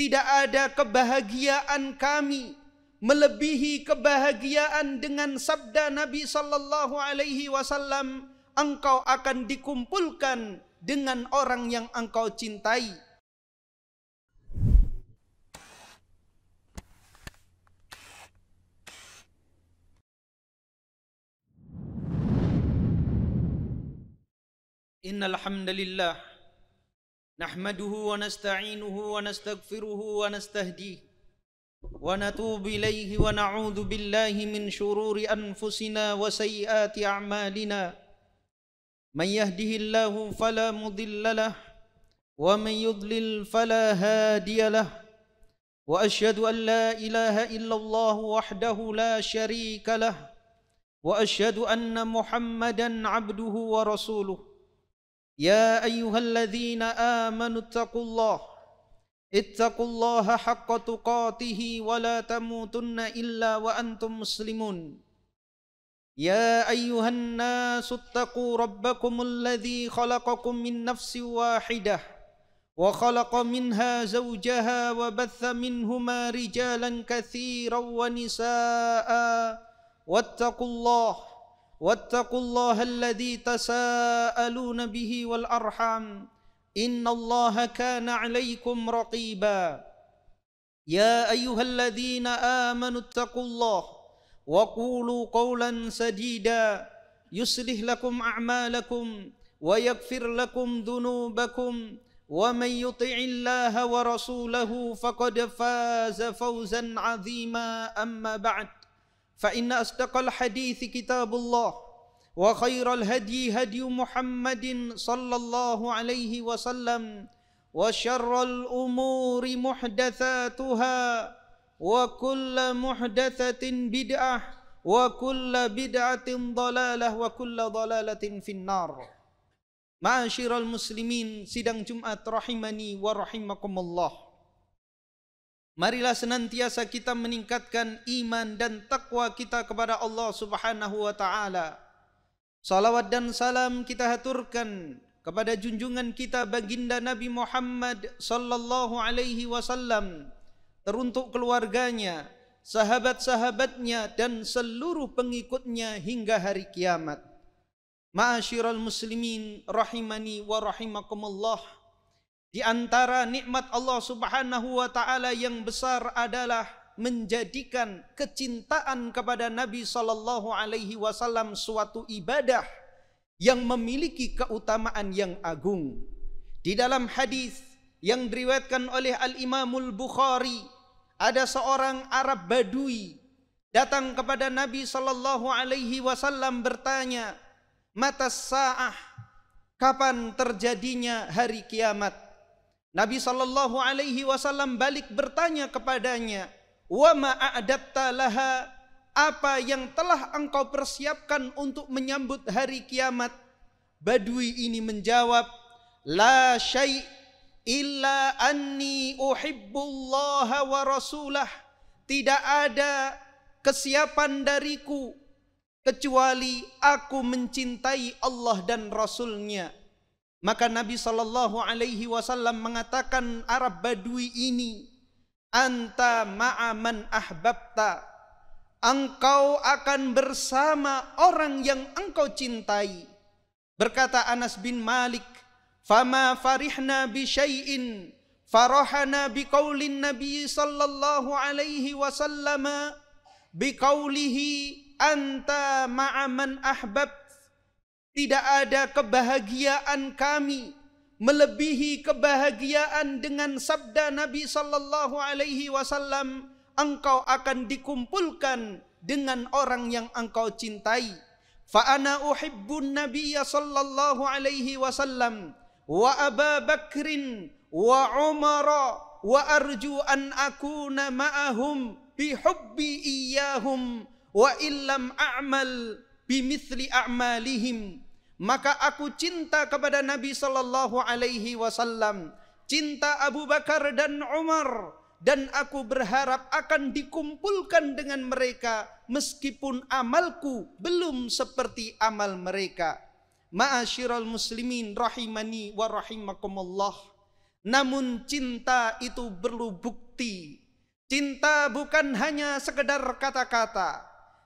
tidak ada kebahagiaan kami melebihi kebahagiaan dengan sabda Nabi sallallahu alaihi wasallam, engkau akan dikumpulkan dengan orang yang engkau cintai. Innal hamdalillah nahmaduhu wa nasta'inuhu wa nastaghfiruhu wa nastahdihi wa natubu ilaihi wa na'udzu billahi min shururi anfusina wa sayyiati a'malina. Man yahdihillahu fala mudilla lahu wa man yudlil fala hadiya lahu. Wa asyhadu an la ilaha illallah wahdahu la syarika lahu wa asyhadu anna Muhammadan 'abduhu wa rasuluh. Ya ayyuhalladzina amanu ittaqullaha haqqa tuqatih wa la tamutunna illa wa antum muslimun. Ya ayyuhan nasu ittaqu rabbakumul ladzi khalaqakum min nafsin wahidah wa khalaqa minha zawjaha wa batha minhuma rijalan katsiran wa nisaa'a wattaqullaha alladzi tasaaluna bihi wal arham innallaha kana 'alaikum raqiba. Ya ayyuhalladzina amanu ittaqullaha wa qulu qawlan sadida yuslih lakum a'malakum wa yaghfir lakum dhunubakum wa man yuti'illaha wa rasulahu faqad faza fawzan 'azima. Amma ba'd, fa inna asdaqal hadithi kitabullah wa khairal hadi hadi Muhammadin sallallahu alaihi wasallam wa syarral umuri muhdatsatuha wa kullu muhdatsatin bid'ah wa kullu bid'atin dhalalah wa kullu dhalalatin finnar. Ma'asyiral muslimin, sidang Jumat rahimani wa rahimakumullah. Marilah senantiasa kita meningkatkan iman dan takwa kita kepada Allah Subhanahu wa taala. Salawat dan salam kita haturkan kepada junjungan kita baginda Nabi Muhammad sallallahu alaihi wasallam, teruntuk keluarganya, sahabat-sahabatnya dan seluruh pengikutnya hingga hari kiamat. Ma'asyiral muslimin rahimani wa rahimakumullah. Di antara nikmat Allah Subhanahu wa taala yang besar adalah menjadikan kecintaan kepada Nabi sallallahu alaihi wasallam suatu ibadah yang memiliki keutamaan yang agung. Di dalam hadis yang diriwayatkan oleh Al-Imamul Bukhari, ada seorang Arab Badui datang kepada Nabi sallallahu alaihi wasallam bertanya, "Matas sa'ah?" Kapan terjadinya hari kiamat? Nabi sallallahu alaihi wasallam balik bertanya kepadanya, "Wa ma a'datta laha?" Apa yang telah engkau persiapkan untuk menyambut hari kiamat? Badui ini menjawab, "La syai' illa anni uhibbullaha wa rasulah." Tidak ada kesiapan dariku kecuali aku mencintai Allah dan Rasulnya. Maka Nabi sallallahu alaihi wasallam mengatakan Arab Badui ini, "Anta ma'a man ahbabta." Engkau akan bersama orang yang engkau cintai. Berkata Anas bin Malik, "Fama farihna bi syai'in farahana bi qaulin Nabi sallallahu alaihi wasallam bi qaulihi anta ma'a man ahbabt." Tidak ada kebahagiaan kami melebihi kebahagiaan dengan sabda Nabi sallallahu alaihi wasallam, engkau akan dikumpulkan dengan orang yang engkau cintai. Fa ana uhibbun nabiyya sallallahu alaihi wasallam wa Aba Bakrin wa Umar wa arju an akuna ma'ahum bi hubbi iyyahum wa illam a'mal bimithli a'malihim. Maka aku cinta kepada Nabi sallallahu alaihi wasallam, cinta Abu Bakar dan Umar, dan aku berharap akan dikumpulkan dengan mereka meskipun amalku belum seperti amal mereka. Ma'asyiral muslimin rahimani wa rahimakumullah. Namun cinta itu perlu bukti. Cinta bukan hanya sekedar kata-kata.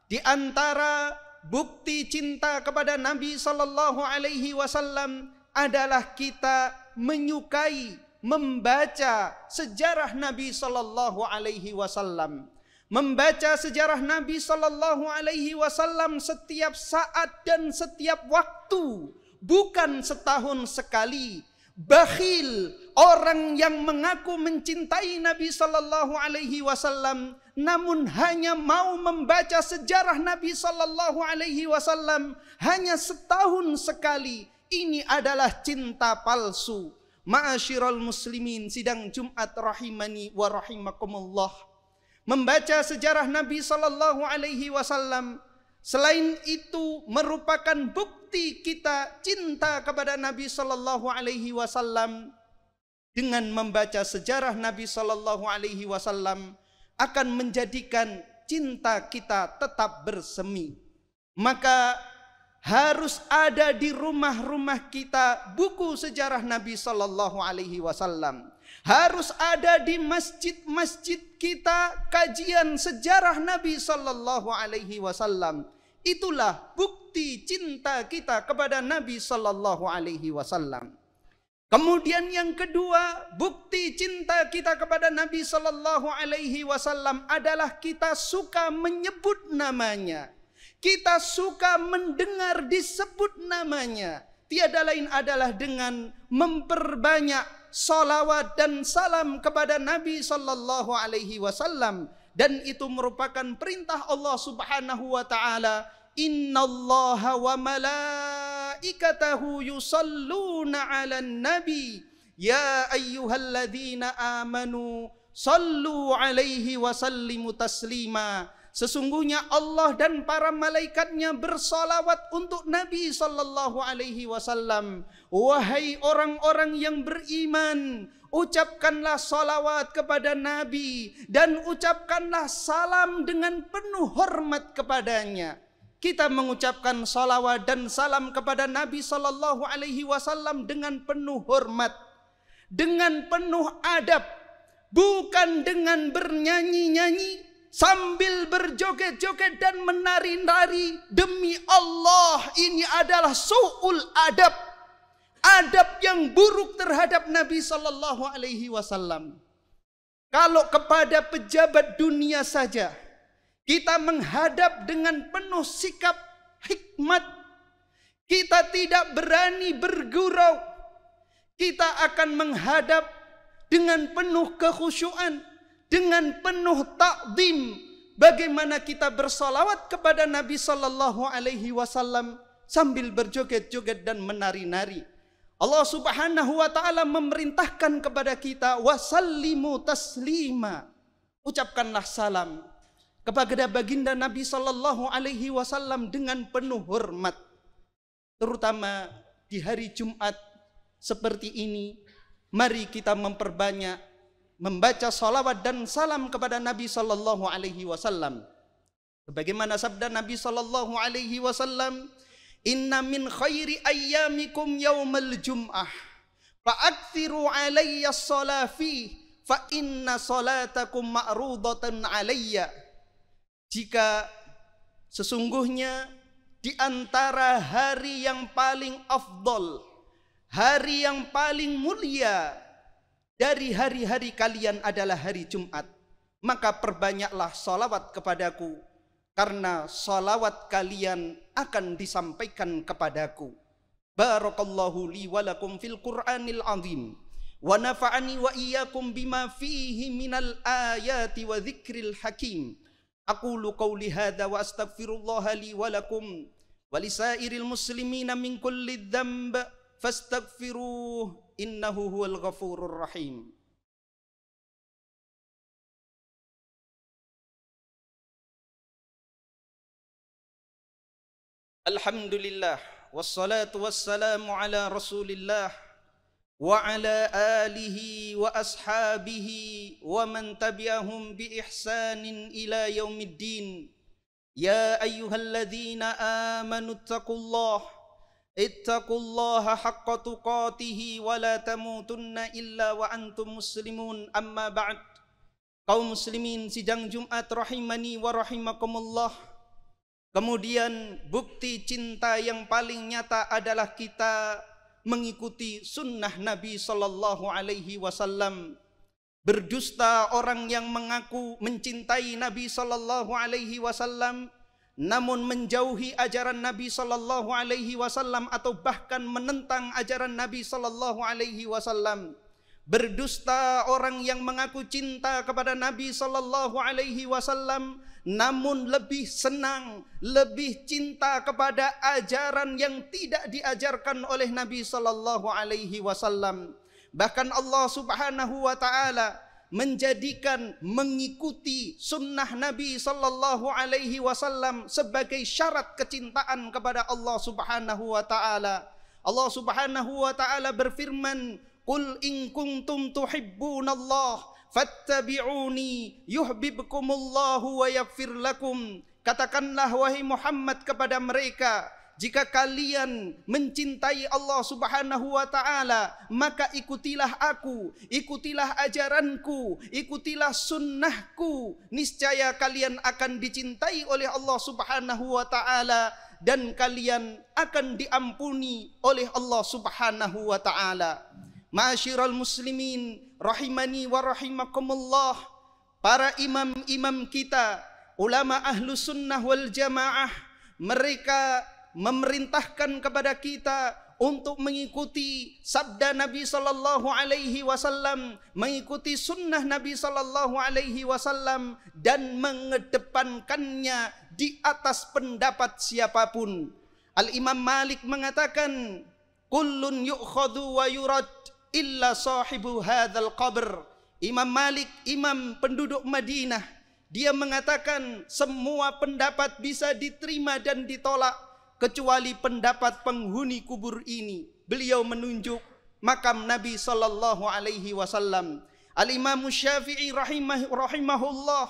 Di antara bukti cinta kepada Nabi sallallahu alaihi wasallam adalah kita menyukai membaca sejarah Nabi sallallahu alaihi wasallam. Membaca sejarah Nabi sallallahu alaihi wasallam setiap saat dan setiap waktu, bukan setahun sekali. Bakhil, orang yang mengaku mencintai Nabi sallallahu alaihi wasallam namun hanya mau membaca sejarah Nabi sallallahu alaihi wasallam hanya setahun sekali. Ini adalah cinta palsu. Ma'asyiral muslimin, sidang Jumat rahimani wa rahimakumullah. Membaca sejarah Nabi sallallahu alaihi wasallam selain itu merupakan bukti kita cinta kepada Nabi sallallahu alaihi wasallam. Dengan membaca sejarah Nabi sallallahu alaihi wasallam akan menjadikan cinta kita tetap bersemi. Maka harus ada di rumah-rumah kita buku sejarah Nabi sallallahu alaihi wasallam. Harus ada di masjid-masjid kita kajian sejarah Nabi sallallahu alaihi wasallam. Itulah bukti cinta kita kepada Nabi sallallahu alaihi wasallam. Kemudian yang kedua, bukti cinta kita kepada Nabi sallallahu alaihi wasallam adalah kita suka menyebut namanya. Kita suka mendengar disebut namanya. Tiada lain adalah dengan memperbanyak salawat dan salam kepada Nabi sallallahu alaihi wasallam. Dan itu merupakan perintah Allah subhanahu wa ta'ala. Innallaha wa malaikatahu yusalluna 'alan nabi ya ayyuhalladzina amanu sallu 'alaihi wa sallimu taslima. Sesungguhnya Allah dan para malaikatnya bersalawat untuk Nabi sallallahu alaihi wasallam. Wahai orang-orang yang beriman, ucapkanlah salawat kepada Nabi dan ucapkanlah salam dengan penuh hormat kepadanya. Kita mengucapkan salawat dan salam kepada Nabi sallallahu alaihi wasallam dengan penuh hormat, dengan penuh adab, bukan dengan bernyanyi-nyanyi sambil berjoget-joget dan menari-nari. Demi Allah, ini adalah su'ul adab, adab yang buruk terhadap Nabi sallallahu alaihi wasallam. Kalau kepada pejabat dunia saja kita menghadap dengan penuh sikap hikmat, kita tidak berani bergurau, kita akan menghadap dengan penuh kekhusyuan, dengan penuh takdim. Bagaimana kita bersalawat kepada Nabi sallallahu alaihi wasallam sambil berjoget-joget dan menari-nari. Allah subhanahu wa ta'ala memerintahkan kepada kita, wasallimu taslima. Ucapkanlah salam kepada baginda Nabi sallallahu alaihi wasallam dengan penuh hormat. Terutama di hari Jumat seperti ini, mari kita memperbanyak membaca salawat dan salam kepada Nabi sallallahu alaihi wasallam. Sebagaimana sabda Nabi sallallahu alaihi wasallam, "Inna min khairi ayyamikum yaumal jum'ah, fa'aktsiru alayya as-salafi, fa inna salatakum ma'rudatan alayya." Jika sesungguhnya di antara hari yang paling afdol, hari yang paling mulia dari hari-hari kalian adalah hari Jumat, maka perbanyaklah salawat kepadaku, karena salawat kalian akan disampaikan kepadaku. Barakallahu li wa lakum fil Qur'anil azim, wa nafa'ani wa iyyakum bima fihi minal ayati wa dzikril hakim. Aqulu qawli hadza wa astaghfirullaha li wa lakum wa lisairil muslimina min kulli dzamb fastaghfiruh innahu huwal ghafurur rahim. Alhamdulillah wassalatu wassalamu ala Rasulillah wa ala alihi wa ashabihi wa man tabi'ahum bi ihsanin ila yaumiddin. Ya ayyuhalladzina amanu taqullah ittaqullaha haqqa tuqatih wa la tamutunna illa wa antum muslimun. Amma ba'd. Kaum muslimin sidang Jumat rahimani wa rahimakumullah. Kemudian bukti cinta yang paling nyata adalah kita mengikuti sunnah Nabi sallallahu alaihi wasallam. Berdusta orang yang mengaku mencintai Nabi sallallahu alaihi wasallam namun menjauhi ajaran Nabi sallallahu alaihi wasallam atau bahkan menentang ajaran Nabi sallallahu alaihi wasallam. Berdusta orang yang mengaku cinta kepada Nabi sallallahu alaihi wasallam namun lebih senang, lebih cinta kepada ajaran yang tidak diajarkan oleh Nabi sallallahu alaihi wasallam. Bahkan Allah Subhanahu wa taala menjadikan mengikuti sunnah Nabi sallallahu alaihi wasallam sebagai syarat kecintaan kepada Allah Subhanahu wa taala. Allah Subhanahu wa taala berfirman, "Qul in kuntum tuhibbunallah fattabi'uni yuhibbukumullahu wa yaghfir lakum." Katakanlah wahai Muhammad kepada mereka, jika kalian mencintai Allah Subhanahu wa taala, maka ikutilah aku, ikutilah ajaranku, ikutilah sunnahku. Niscaya kalian akan dicintai oleh Allah Subhanahu wa taala dan kalian akan diampuni oleh Allah Subhanahu wa taala. Ma'asyiral muslimin rahimani wa rahimakumullah. Para imam-imam kita, ulama ahlu sunnah wal jamaah, mereka memerintahkan kepada kita untuk mengikuti sabda Nabi sallallahu alaihi wasallam, mengikuti sunnah Nabi sallallahu alaihi wasallam dan mengedepankannya di atas pendapat siapapun. Al-Imam Malik mengatakan, "Kullun yu'khadhu wa yurad illa sahibu hadzal qabr." Imam Malik, imam penduduk Madinah, dia mengatakan semua pendapat bisa diterima dan ditolak kecuali pendapat penghuni kubur ini. Beliau menunjuk makam Nabi sallallahu alaihi wasallam. Al-Imam Syafi'i rahimahullah,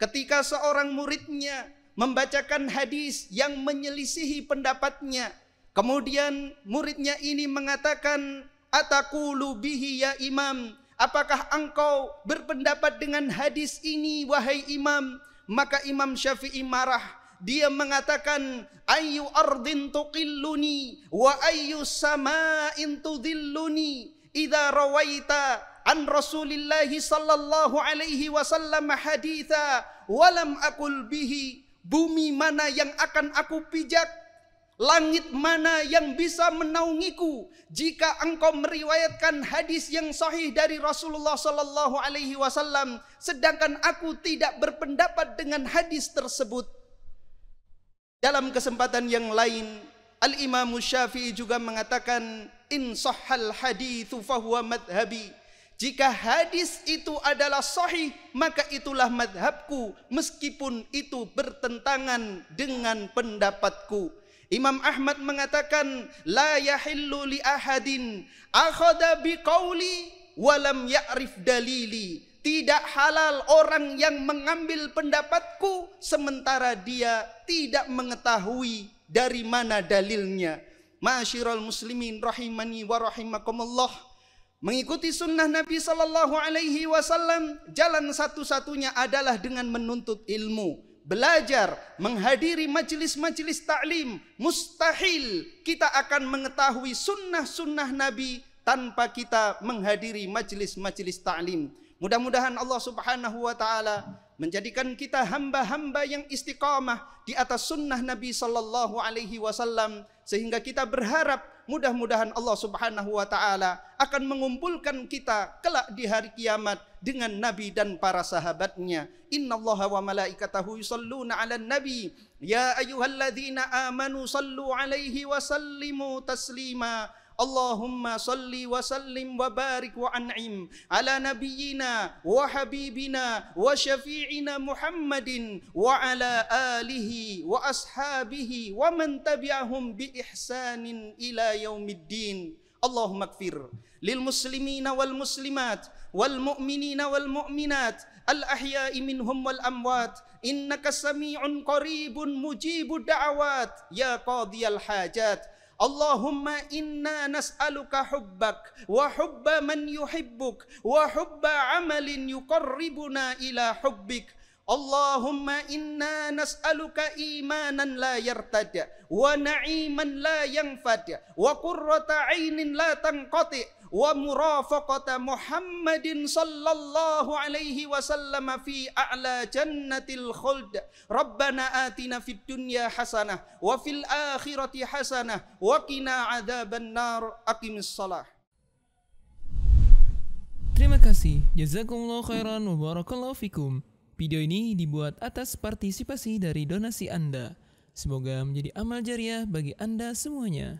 ketika seorang muridnya membacakan hadis yang menyelisihi pendapatnya, kemudian muridnya ini mengatakan, "Ataqulu bihi ya imam?" Apakah engkau berpendapat dengan hadis ini wahai imam? Maka Imam Syafi'i marah. Dia mengatakan, "Ayyu ardin tuqilluni wa ayyu sama'in tudhilluni idza rawaita an Rasulillahi sallallahu alaihi wasallam haditha wa lam aqul bihi." Bumi mana yang akan aku pijak? Langit mana yang bisa menaungiku jika engkau meriwayatkan hadis yang sahih dari Rasulullah sallallahu alaihi wasallam sedangkan aku tidak berpendapat dengan hadis tersebut? Dalam kesempatan yang lain, Al-Imam Syafi'i juga mengatakan, "In sahhal haditsu fahuwa madhhabi." Jika hadis itu adalah sahih, maka itulah madhabku, meskipun itu bertentangan dengan pendapatku. Imam Ahmad mengatakan, "La yahillu li ahadin akhadha biqauli wa lam ya'rif dalili." Tidak halal orang yang mengambil pendapatku sementara dia tidak mengetahui dari mana dalilnya. Ma'asyiral muslimin rahimani wa rahimakumullah. Mengikuti sunnah Nabi sallallahu alaihi wasallam, jalan satu-satunya adalah dengan menuntut ilmu. Belajar, menghadiri majelis-majelis ta'lim. Mustahil kita akan mengetahui sunnah-sunnah Nabi tanpa kita menghadiri majelis-majelis ta'lim. Mudah-mudahan Allah Subhanahu wa taala menjadikan kita hamba-hamba yang istiqamah di atas sunnah Nabi sallallahu alaihi wasallam, sehingga kita berharap mudah-mudahan Allah Subhanahu wa taala akan mengumpulkan kita kelak di hari kiamat dengan Nabi dan para sahabatnya. Innallaha wa malaikatahu yusholluna 'alan nabi ya ayyuhalladzina amanu shallu 'alaihi wa sallimu taslima. Allahumma salli wa sallim wa barik wa an'im ala nabiyyina wa habibina wa syafi'ina Muhammadin wa ala alihi wa ashabihi wa man tabi'ahum bi ihsanin ila yaumiddin. Allahumma ighfir lil muslimina wal muslimat wal mu'minina wal mu'minat al ahya'i minhum wal amwat innaka sami'un qaribun mujibud da'awat ya qadiyal hajat. Allahumma inna nas'aluka hubbak wa hubba man yuhibbuk wa hubba amalin yuqarribuna ila hubbik. Allahumma inna nas'aluka imanan la yartada wa na'iman la yanfad wa qurrata 'ainin la tanqati wa murafaqata Muhammadin sallallahu alaihi wasallam fi a'la jannatil khuld. Rabbana atina fid dunya hasanah wa fil akhirati hasanah wa qina adzaban nar. Aqimis shalah. Terima kasih. Jazakumullahu khairan wa barakallahu fikum. Video ini dibuat atas partisipasi dari donasi Anda. Semoga menjadi amal jariah bagi Anda semuanya.